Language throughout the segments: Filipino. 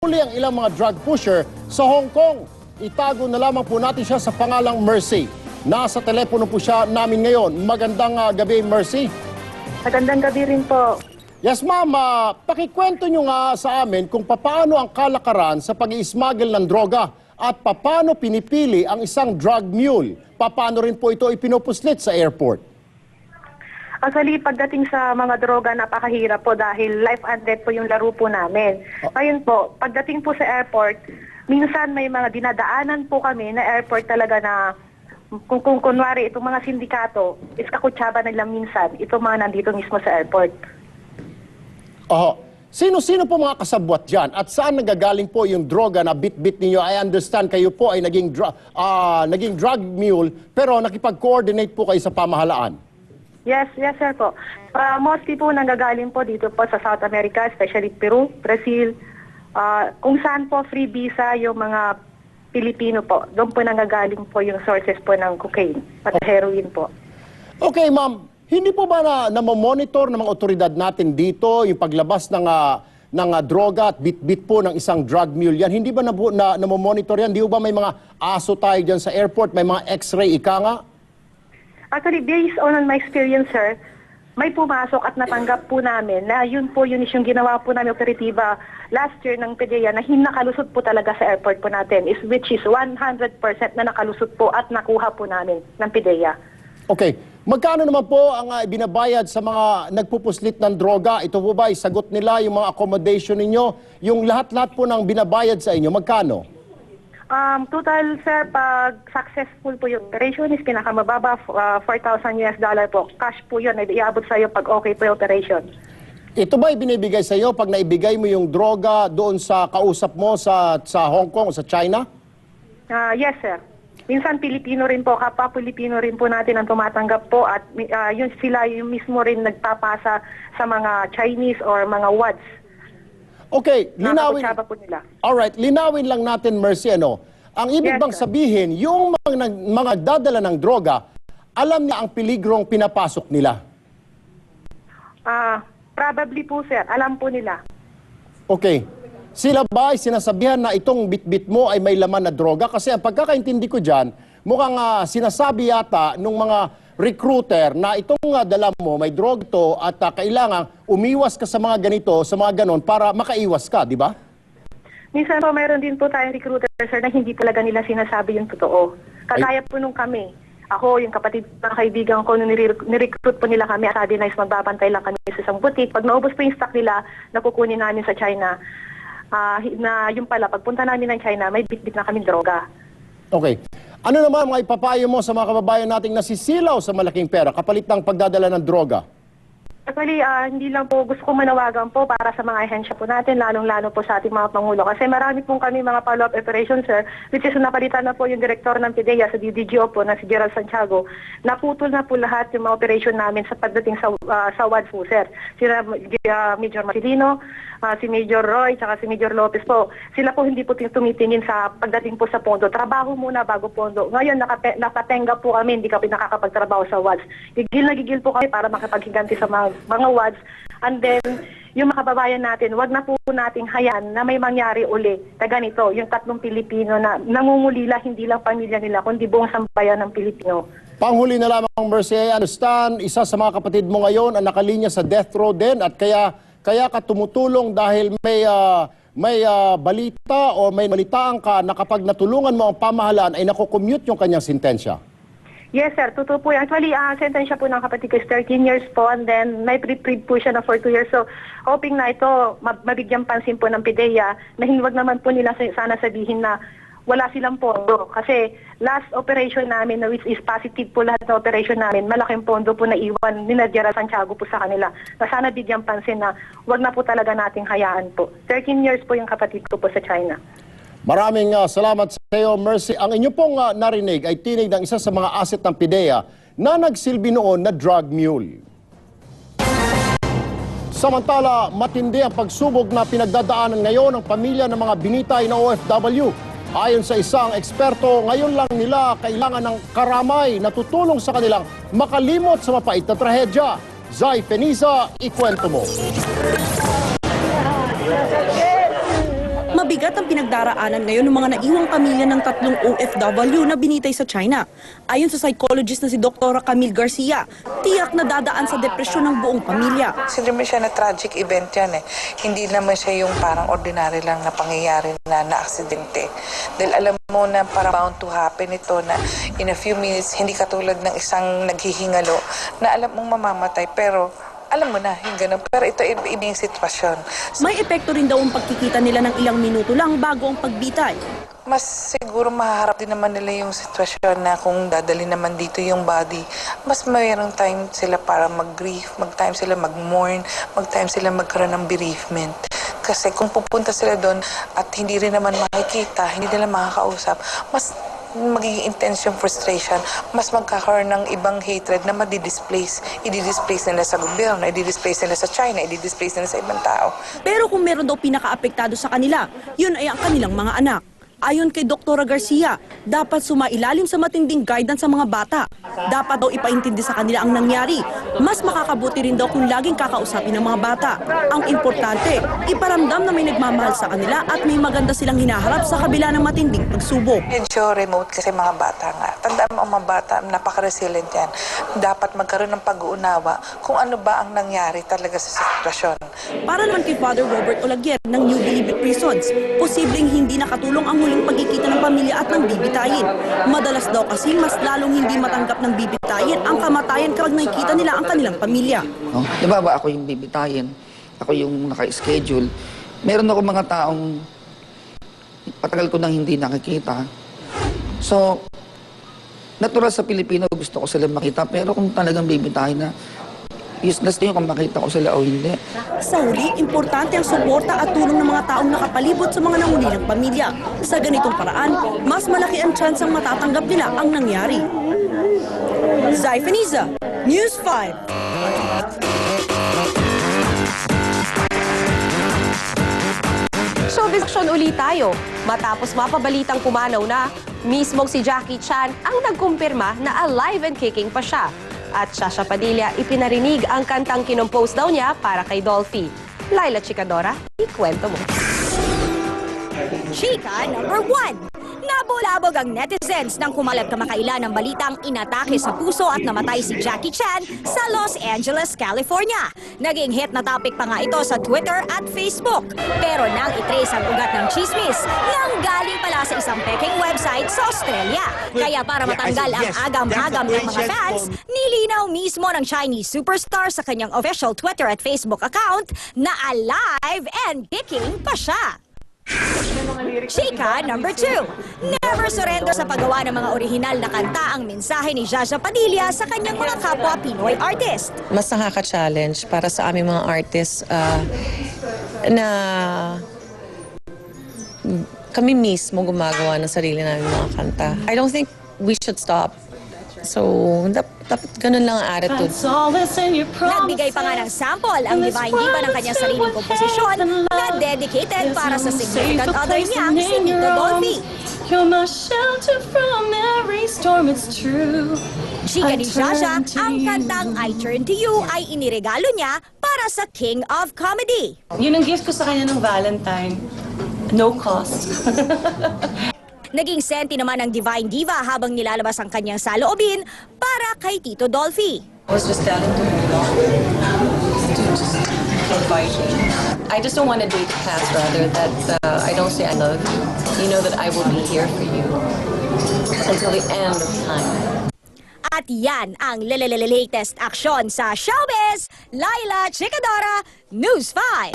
Huli ang ilang mga drug pusher sa Hong Kong. Itago na lamang po natin siya sa pangalang Mercy. Nasa telepono po siya namin ngayon. Magandang gabi, Mercy. Magandang gabi rin po. Yes, ma'am. Pakikwento nyo nga sa amin kung paano ang kalakaran sa pag-i-smuggle ng droga at paano pinipili ang isang drug mule. Paano rin po ito ipinupuslit sa airport? Actually, pagdating sa mga droga, napakahirap po dahil life and death po yung laro po namin. Ngayon po, pagdating po sa airport, minsan may mga dinadaanan po kami na airport talaga na kung kunwari itong mga sindikato, is kakutsaba nila minsan, itong mga nandito mismo sa airport. Sino-sino po mga kasabwat dyan? At saan nagagaling po yung droga na bit-bit ninyo? I understand kayo po ay naging drug mule, pero nakipag-coordinate po kayo sa pamahalaan. Yes sir po. Mostly po nanggagaling po dito po sa South America, especially Peru, Brazil, kung saan po free visa yung mga Pilipino po. Doon po nanggagaling po yung sources po ng cocaine at heroin po. Okay, ma'am. Hindi po ba na-monitor ng mga otoridad natin dito yung paglabas ng droga at bit-bit po ng isang drug mule yan? Hindi ba na-monitor yan? Di ba may mga aso tayo dyan sa airport, may mga x-ray, ika nga? Actually, based on my experience, sir, may pumasok at natanggap po namin na yun yung ginawa po namin operatiba last year ng PDEA na nakalusot po talaga sa airport po natin, which is 100% na nakalusot po at nakuha po namin ng PDEA. Okay. Magkano naman po ang binabayad sa mga nagpupuslit ng droga? Ito po ba sagot nila yung mga accommodation ninyo? Yung lahat-lahat po ng binabayad sa inyo, magkano? Total, sir, pag successful po yung operation is pinakamababa, $4,000 po. Cash po yun, iabot sa iyo pag okay po yung operation. Ito ba ibinibigay sa iyo pag naibigay mo yung droga doon sa kausap mo sa Hong Kong o sa China? Yes, sir. Minsan Pilipino rin po, kapwa Pilipino rin po natin ang tumatanggap po at yun sila yung mismo rin nagpapasa sa mga Chinese or mga WADs. Okay, linawin. Po nila. Alright, linawin lang natin, Mercy, ano? Ang ibig bang sabihin, yung mga dadala ng droga, alam niya ang peligrong pinapasok nila? Probably po, sir. Alam po nila. Okay. Sila ba ay sinasabihan na itong bit-bit mo ay may laman na droga? Kasi ang pagkakaintindi ko dyan, mukhang sinasabi yata nung mga recruiter na itong dala mo, may drug to at kailangan umiwas ka sa mga ganito, sa mga ganon para makaiwas ka, di ba? Minsan po, mayroon din po tayong recruiter, sir, na hindi talaga nila sinasabi yung totoo. Kagaya po nung kami. Ako, yung kapatid ng kaibigan ko, nung nirecruit po nila kami, sabi na magbabantay lang kami sa isang boutique. Pag naubos po yung stock nila, nakukunin namin sa China. Na yung pala, pagpunta namin ng China, may bit-bit na kami droga. Okay. Ano naman mga ipapayo mo sa mga kababayan nating nasisilaw sa malaking pera kapalit ng pagdadala ng droga? Actually, hindi lang po, gusto ko manawagan po para sa mga ahensya po natin, lalong-lalo po sa ating mga Pangulo. Kasi marami pong kami mga follow-up operations, sir, which is napalitan na po yung direktor ng PDEA sa DDGO po, na si Gerald Santiago. Naputol na po lahat yung mga operation namin sa pagdating sa WADS po, sir. Sila Major Marcelino, si Major Roy, saka si Major Lopez po. Sila po hindi po tumitingin sa pagdating po sa pondo. Trabaho muna bago pondo. Ngayon, nakatenga po kami, hindi kami nakakapagtrabaho sa WADS. Gigil na gigil po kami para makapaghiganti sa mga WADS. And then, yung mga kababayan natin, wag na po nating hayaan na may mangyari uli na ganito, yung tatlong Pilipino na nangungulila, hindi lang pamilya nila, kundi buong sambayan ng Pilipino. Panghuli na lamang, Mercy, I understand, isa sa mga kapatid mo ngayon ang nakalinya sa death row din at kaya ka tumutulong dahil may balita o may balitaan ka na kapag natulungan mo ang pamahalaan ay nakocommute yung kanyang sentensya. Yes, sir. Totoo po yan. Actually, sentensya po ng kapatid ko is 13 years po and then may reprieve po siya na for 2 years. So, hoping na ito, mabigyan pansin po ng PDEA na hinwag naman po nila sana sabihin na wala silang pondo. Kasi last operation namin, which is positive po lahat na operation namin, malaking pondo po na iwan ni Gerald Santiago po sa kanila. Na sana bigyan pansin na wag na po talaga nating hayaan po. 13 years po yung kapatid ko po sa China. Maraming salamat sa iyo, Mercy. Ang inyo pong narinig ay tinig ng isa sa mga asset ng PDEA na nagsilbi noon na drug mule. Samantala, matindi ang pagsubok na pinagdadaanan ngayon ng pamilya ng mga binitay na OFW. Ayon sa isang eksperto, ngayon lang nila kailangan ng karamay na tutulong sa kanilang makalimot sa mapait na trahedya. Zai Peniza, ikwento mo. mabigat ang pinagdaraanan ngayon ng mga naiwang pamilya ng 3 OFW na binitay sa China. Ayon sa psychologist na si Dr. Camille Garcia, tiyak na dadaan sa depresyon ng buong pamilya. Consider mo siya na tragic event yan eh. Hindi naman siya yung parang ordinary lang na pangyayari na aksidente. Dahil alam mo na parang bound to happen ito na in a few minutes, hindi katulad ng isang naghihingalo na alam mong mamamatay pero alam mo na, yung ganun. Pero ito ibang sitwasyon. May epekto rin daw ang pagkikita nila ng ilang minuto lang bago ang pagbitay. Mas siguro maharap din naman nila yung sitwasyon na kung dadali naman dito yung body, mas mayroong time sila para mag-grief, mag-time sila mag-mourn, mag-time sila magkaroon ng bereavement. Kasi kung pupunta sila doon at hindi rin naman makikita, hindi nila makakausap, mas magiging intense yung frustration, mas magkakaroon ng ibang hatred na madi-displace. I-displace nila sa gobyerno, i-displace nila sa China, i-displace nila sa ibang tao. Pero kung meron daw pinaka-apektado sa kanila, yun ay ang kanilang mga anak. Ayon kay Dr. Garcia, dapat sumailalim sa matinding guidance sa mga bata. Dapat daw ipaintindi sa kanila ang nangyari. Mas makakabuti rin daw kung laging kakausapin ng mga bata. Ang importante, iparamdam na may nagmamahal sa kanila at may maganda silang hinaharap sa kabila ng matinding pagsubok. Medyo remote kasi mga bata nga. Tandaan mo ang mga bata, napaka-resilient yan. Dapat magkaroon ng pag-uunawa kung ano ba ang nangyari talaga sa sitwasyon. Para naman kay Father Robert Olaguer ng New Bilibid Prisons, posibleng hindi nakatulong ang huling pagkikita ng pamilya at ng bibitayin. Madalas daw kasi mas lalong hindi matanggap ng bibitayin ang kamatayan kapag nakikita nila ang kanilang pamilya. No? Di ba ako yung bibitayin? Ako yung naka-schedule. Meron ako mga taong patagal ko nang hindi nakikita. So, natural sa Pilipino gusto ko sila makita. Pero kung talagang bibitayin na, useless din kung makita ko sila o hindi. Sa huli, importante ang suporta at tulong ng mga taong nakapalibot sa mga nangulilang pamilya. Sa ganitong paraan, mas malaki ang tsansang matatanggap nila ang nangyari. Zai Feniza, News 5. Showbiz action ulit tayo. Matapos mapabalitang pumanaw na, mismong si Jackie Chan ang nagkumpirma na alive and kicking pa siya. At Shasha Padilla ipinarinig ang kantang kinompose daw niya para kay Dolphy. Laila Chicadora, ikwento mo. Chika number 1. Nabulabog ang netizens nang kumalat kamakailan ng balitang inatake sa puso at namatay si Jackie Chan sa Los Angeles, California. Naging hit na topic pa nga ito sa Twitter at Facebook. Pero nang itrace ang ugat ng chismis, nang galing pala sa isang peking website sa Australia. Kaya para matanggal ang agam-agam ng mga fans, nilinaw mismo ng Chinese superstar sa kanyang official Twitter at Facebook account na alive and kicking pa siya. Chika number 2. Never surrender sa paggawa ng mga orihinal na kanta ang mensahe ni Jaja Padilla sa kanyang mga kapwa Pinoy artist. Mas nakaka-challenge para sa aming mga artists na kami mismo gumagawa ng sarili namin mga kanta. I don't think we should stop. So, dapat ganun lang ang attitude. Nagbigay pa nga ng sample ang Divine Diva ng kanyang sariling komposisyon na dedicated para sa significant other niyang si Tito Dolphy. Chika ni Jaja, ang kantang I Turn to You ay iniregalo niya para sa King of Comedy. Yun ang gift ko sa kanya ng Valentine. No cost. Naging senti naman ng Divine Diva habang nilalabas ang kanyang saloobin para kay Tito Dolphy. I was just telling to just invite me. I just don't want a day to pass, rather, that I don't say I love you. You know that I will be here for you until the end of time. At yan ang latest aksyon sa showbiz. Laila Chicadora, News 5.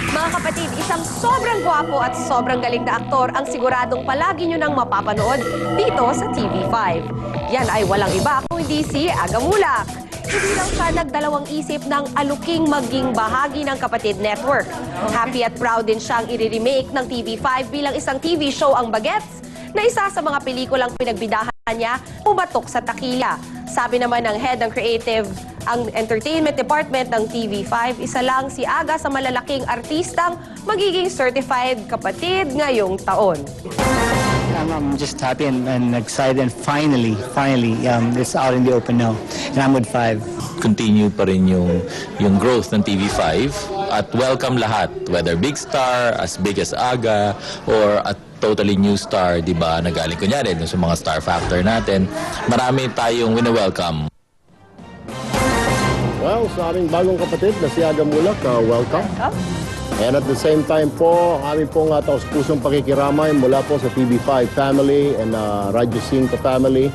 Mga kapatid, isang sobrang gwapo at sobrang galing na aktor ang siguradong palagi nyo nang mapapanood dito sa TV5. Yan ay walang iba kung hindi si Aga Mulak. Hindi lang siya nagdalawang isip ng aluking maging bahagi ng Kapatid Network. Happy at proud din siyang i-remake ng TV5 bilang isang TV show ang Bagets, na isa sa mga pelikulang pinagbidahan niya, Pumatok sa Takila. Sabi naman ng head ng creative, ang entertainment department ng TV5, isa lang si Aga sa malalaking artistang magiging certified kapatid ngayong taon. I'm just happy and excited, and finally, it's out in the open now. And I'm with 5. Continue pa rin yung growth ng TV5. at welcome lahat, whether big star, as big as Aga, or a totally new star, di ba, na galing kunyari dun sa mga star factor natin. Marami tayong wini-welcome. Well, sa aming bagong kapatid na si Aga Mulak, welcome. And at the same time po, ang aming pong taus-pusong pakikiramay mula po sa TV5 family and Radyo 5 family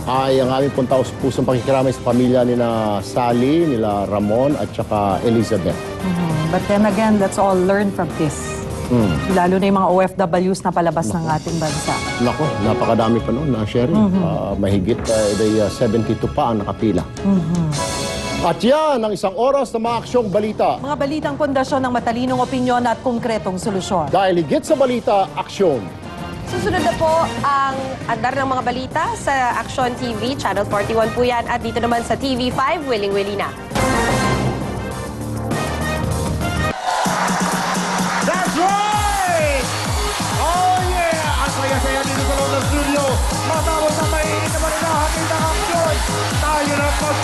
ay ang aming pong taus-pusong pakikiramay sa pamilya nila Sally, nila Ramon at saka Elizabeth. But then again, let's all learn from this. Lalo na yung mga OFWs na palabas ng ating bansa. Nako, napakadami pa noon na Sherry. Mahigit 72 pa ang nakapila. At yan ang isang oras na mga aksyong balita. Mga balitang pundasyon ng matalinong opinyon at konkretong solusyon. Dahil higit sa balita, aksyon. Susunod na po ang andar ng mga balita sa Action TV, Channel 41 po yan. At dito naman sa TV5, Wiling-Wili na. That's right! Oh yeah! Ang saya-saya dito sa loob ng studio. Matapos na mainit na balita, hatid ang aksyon. Tayo na pag